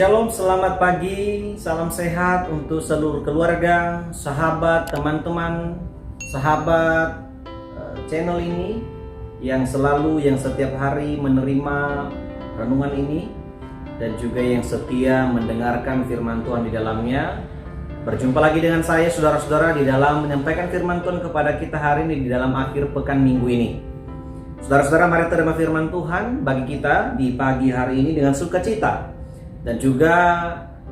Shalom, selamat pagi, salam sehat untuk seluruh keluarga, sahabat, teman-teman, sahabat channel ini yang setiap hari menerima renungan ini dan juga yang setia mendengarkan firman Tuhan di dalamnya. Berjumpa lagi dengan saya, saudara-saudara, di dalam menyampaikan firman Tuhan kepada kita hari ini di dalam akhir pekan minggu ini. Saudara-saudara, mari terima firman Tuhan bagi kita di pagi hari ini dengan sukacita. Dan juga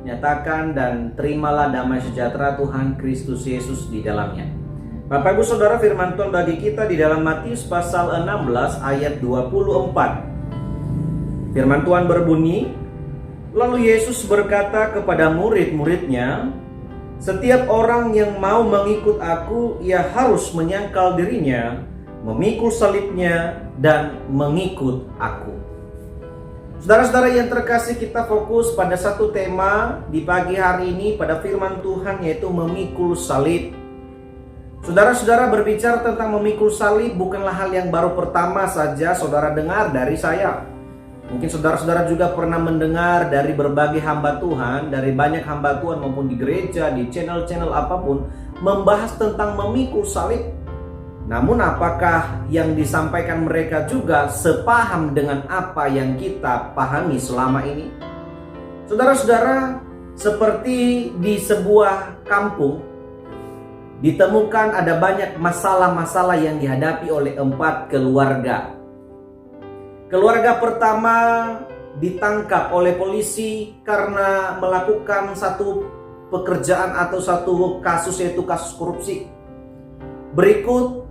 nyatakan dan terimalah damai sejahtera Tuhan Kristus Yesus di dalamnya. Bapak Ibu Saudara, firman Tuhan bagi kita di dalam Matius pasal 16 ayat 24. Firman Tuhan berbunyi, lalu Yesus berkata kepada murid-muridnya, setiap orang yang mau mengikut aku, ia harus menyangkal dirinya, memikul salibnya, dan mengikut aku. Saudara-saudara yang terkasih, kita fokus pada satu tema di pagi hari ini pada firman Tuhan, yaitu memikul salib. Saudara-saudara, berbicara tentang memikul salib bukanlah hal yang baru pertama saja saudara dengar dari saya. Mungkin saudara-saudara juga pernah mendengar dari berbagai hamba Tuhan, dari banyak hamba Tuhan maupun di gereja, di channel-channel apapun, membahas tentang memikul salib. Namun apakah yang disampaikan mereka juga sepaham dengan apa yang kita pahami selama ini? Saudara-saudara, seperti di sebuah kampung, ditemukan ada banyak masalah-masalah yang dihadapi oleh 4 keluarga. Keluarga pertama ditangkap oleh polisi karena melakukan satu pekerjaan atau satu kasus, yaitu kasus korupsi. Berikut,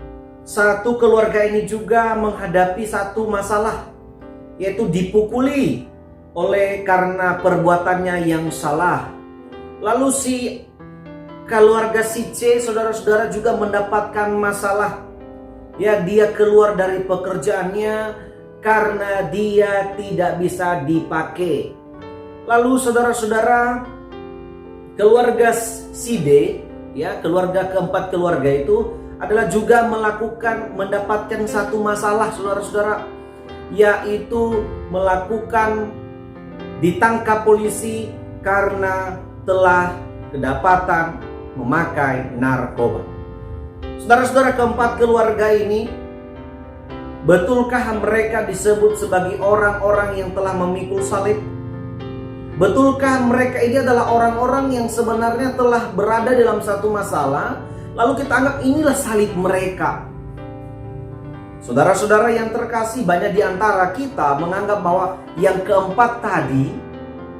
satu keluarga ini juga menghadapi satu masalah, yaitu dipukuli karena perbuatannya yang salah. Lalu keluarga si C, saudara-saudara, juga mendapatkan masalah. Ya, dia keluar dari pekerjaannya karena dia tidak bisa dipakai. Lalu saudara-saudara, keluarga si D, ya, keluarga keempat keluarga itu adalah juga mendapatkan satu masalah, saudara-saudara, yaitu ditangkap polisi karena telah kedapatan memakai narkoba. Saudara-saudara, keempat keluarga ini, betulkah mereka disebut sebagai orang-orang yang telah memikul salib? Betulkah mereka ini adalah orang-orang yang sebenarnya telah berada dalam satu masalah, lalu kita anggap inilah salib mereka? Saudara-saudara yang terkasih, banyak di antara kita menganggap bahwa yang keempat tadi,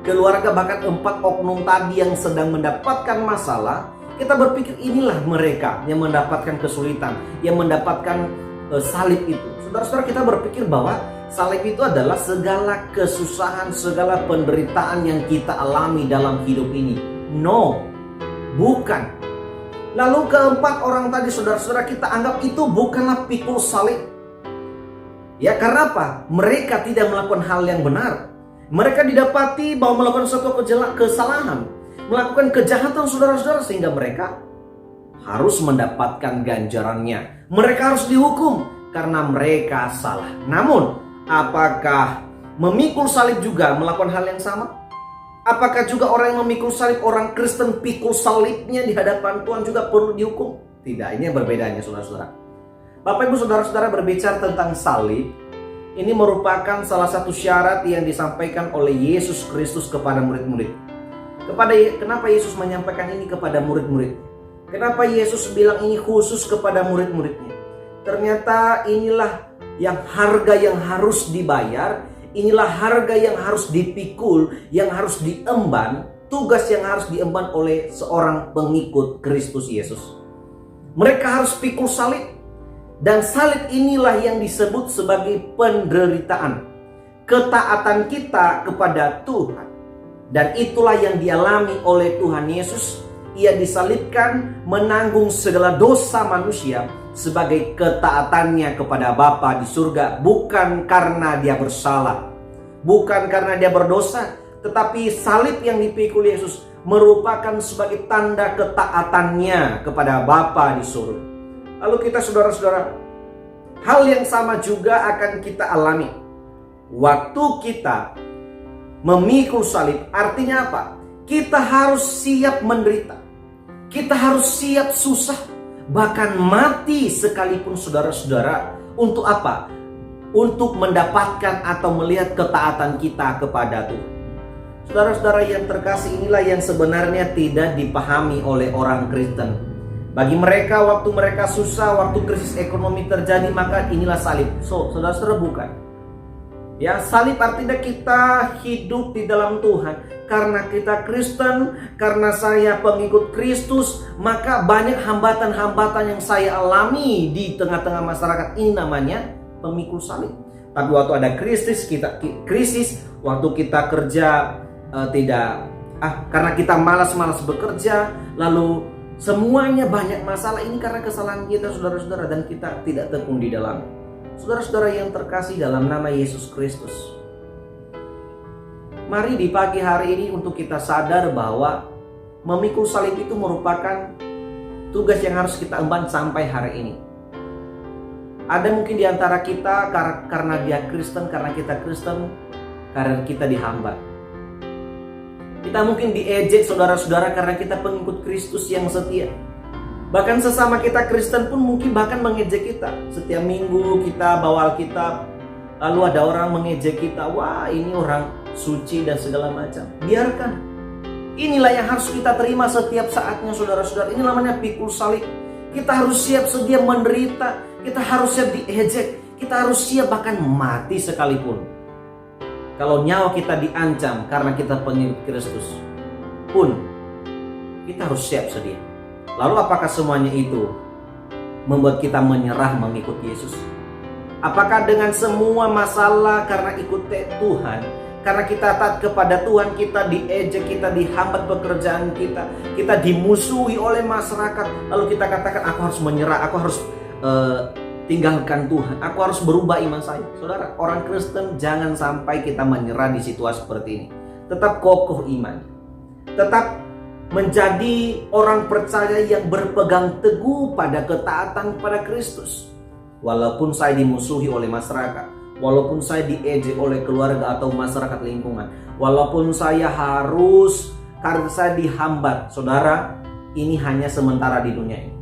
keluarga bahkan 4 oknum tadi yang sedang mendapatkan masalah, kita berpikir inilah mereka yang mendapatkan kesulitan, yang mendapatkan salib itu. Saudara-saudara, kita berpikir bahwa salib itu adalah segala kesusahan, segala penderitaan yang kita alami dalam hidup ini. No, bukan. Lalu keempat orang tadi, saudara-saudara, kita anggap itu bukanlah pikul salib. Ya, karena apa? Mereka tidak melakukan hal yang benar. Mereka didapati bahwa melakukan suatu kesalahan, melakukan kejahatan, saudara-saudara, sehingga mereka harus mendapatkan ganjarannya. Mereka harus dihukum karena mereka salah. Namun, apakah memikul salib juga melakukan hal yang sama? Apakah juga orang yang memikul salib, orang Kristen pikul salibnya di hadapan Tuhan juga perlu dihukum? Tidak, ini yang berbedanya, saudara-saudara. Bapak Ibu Saudara-saudara, berbicara tentang salib, ini merupakan salah satu syarat yang disampaikan oleh Yesus Kristus kepada murid-murid. Kenapa Yesus menyampaikan ini kepada murid-murid? Kenapa Yesus bilang ini khusus kepada murid-muridnya? Ternyata inilah harga yang harus dibayar. Inilah harga yang harus dipikul, yang harus diemban, tugas yang harus diemban oleh seorang pengikut Kristus Yesus. Mereka harus pikul salib. Dan salib inilah yang disebut sebagai penderitaan, ketaatan kita kepada Tuhan. Dan itulah yang dialami oleh Tuhan Yesus. Ia disalibkan menanggung segala dosa manusia sebagai ketaatannya kepada Bapa di surga, bukan karena dia bersalah, bukan karena dia berdosa, tetapi salib yang dipikul Yesus merupakan sebagai tanda ketaatannya kepada Bapa di surga. Lalu kita, saudara-saudara, hal yang sama juga akan kita alami waktu kita Memikul salib artinya apa? Kita harus siap menderita. Kita harus siap susah, bahkan mati sekalipun saudara-saudara. Untuk apa? Untuk mendapatkan atau melihat ketaatan kita kepada Tuhan. Saudara-saudara yang terkasih, inilah yang sebenarnya tidak dipahami oleh orang Kristen. Bagi mereka, waktu mereka susah, waktu krisis ekonomi terjadi, maka inilah salib. Saudara-saudara, bukan. Ya, salib artinya kita hidup di dalam Tuhan. Karena kita Kristen, karena saya pengikut Kristus, maka banyak hambatan-hambatan yang saya alami di tengah-tengah masyarakat. Ini namanya pemikul salib. Tapi waktu ada krisis, waktu kita kerja karena kita malas-malas bekerja, lalu semuanya banyak masalah. Ini karena kesalahan kita, saudara-saudara, dan kita tidak tekun di dalam. Saudara-saudara yang terkasih dalam nama Yesus Kristus, mari di pagi hari ini untuk kita sadar bahwa memikul salib itu merupakan tugas yang harus kita emban sampai hari ini. Ada mungkin di antara kita karena dia Kristen, karena kita Kristen, karena kita dihambat. Kita mungkin diejek saudara-saudara karena kita pengikut Kristus yang setia. Bahkan sesama kita Kristen pun mungkin bahkan mengejek kita. Setiap minggu kita bawa Alkitab, lalu ada orang mengejek kita. Wah, ini orang suci dan segala macam. Biarkan. Inilah yang harus kita terima setiap saatnya, saudara-saudara. Ini namanya pikul salib. Kita harus siap sedia menderita. Kita harus siap diejek. Kita harus siap bahkan mati sekalipun. Kalau nyawa kita diancam karena kita pengikut Kristus pun, kita harus siap sedia. Lalu apakah semuanya itu membuat kita menyerah mengikut Yesus? Apakah dengan semua masalah karena ikut Tuhan, karena kita taat kepada Tuhan, kita diejek, kita dihambat pekerjaan kita, kita dimusuhi oleh masyarakat, lalu kita katakan aku harus menyerah, aku harus tinggalkan Tuhan, aku harus berubah iman saya. Saudara, orang Kristen jangan sampai kita menyerah di situasi seperti ini. Tetap kokoh iman, tetap menjadi orang percaya yang berpegang teguh pada ketaatan pada Kristus. Walaupun saya dimusuhi oleh masyarakat, walaupun saya diejek oleh keluarga atau masyarakat lingkungan, walaupun saya harus karena saya dihambat, saudara, ini hanya sementara di dunia ini.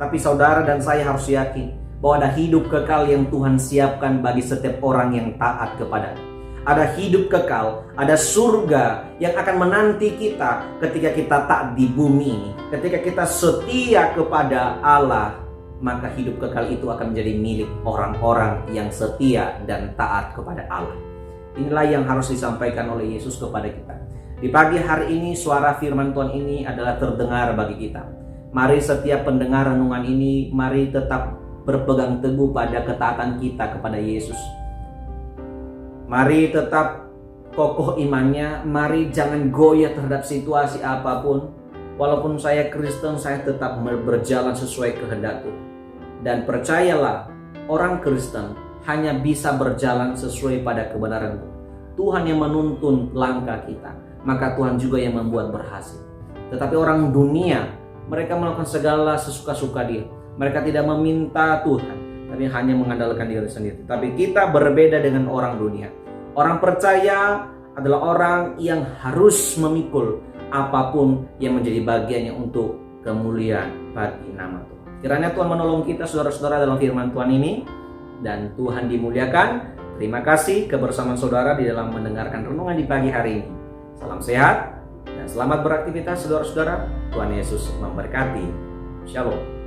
Tapi saudara dan saya harus yakin bahwa ada hidup kekal yang Tuhan siapkan bagi setiap orang yang taat kepada-Nya. Ada hidup kekal, ada surga yang akan menanti kita ketika kita taat di bumi ini. Ketika kita setia kepada Allah, maka hidup kekal itu akan menjadi milik orang-orang yang setia dan taat kepada Allah. Inilah yang harus disampaikan oleh Yesus kepada kita. Di pagi hari ini suara firman Tuhan ini adalah terdengar bagi kita. Mari setiap pendengar renungan ini, mari tetap berpegang teguh pada ketaatan kita kepada Yesus. Mari tetap kokoh imannya. Mari jangan goyah terhadap situasi apapun. Walaupun saya Kristen, saya tetap berjalan sesuai kehendak Tuhan. Dan percayalah, orang Kristen hanya bisa berjalan sesuai pada kebenaran Tuhan. Tuhan yang menuntun langkah kita, maka Tuhan juga yang membuat berhasil. Tetapi orang dunia, mereka melakukan segala sesuka-suka dia. Mereka tidak meminta Tuhan, tapi hanya mengandalkan diri sendiri. Tapi kita berbeda dengan orang dunia. Orang percaya adalah orang yang harus memikul apapun yang menjadi bagiannya untuk kemuliaan bagi nama Tuhan. Kiranya Tuhan menolong kita, saudara-saudara, dalam firman Tuhan ini, dan Tuhan dimuliakan. Terima kasih kebersamaan saudara di dalam mendengarkan renungan di pagi hari ini. Salam sehat dan selamat beraktivitas, saudara-saudara. Tuhan Yesus memberkati. Shalom.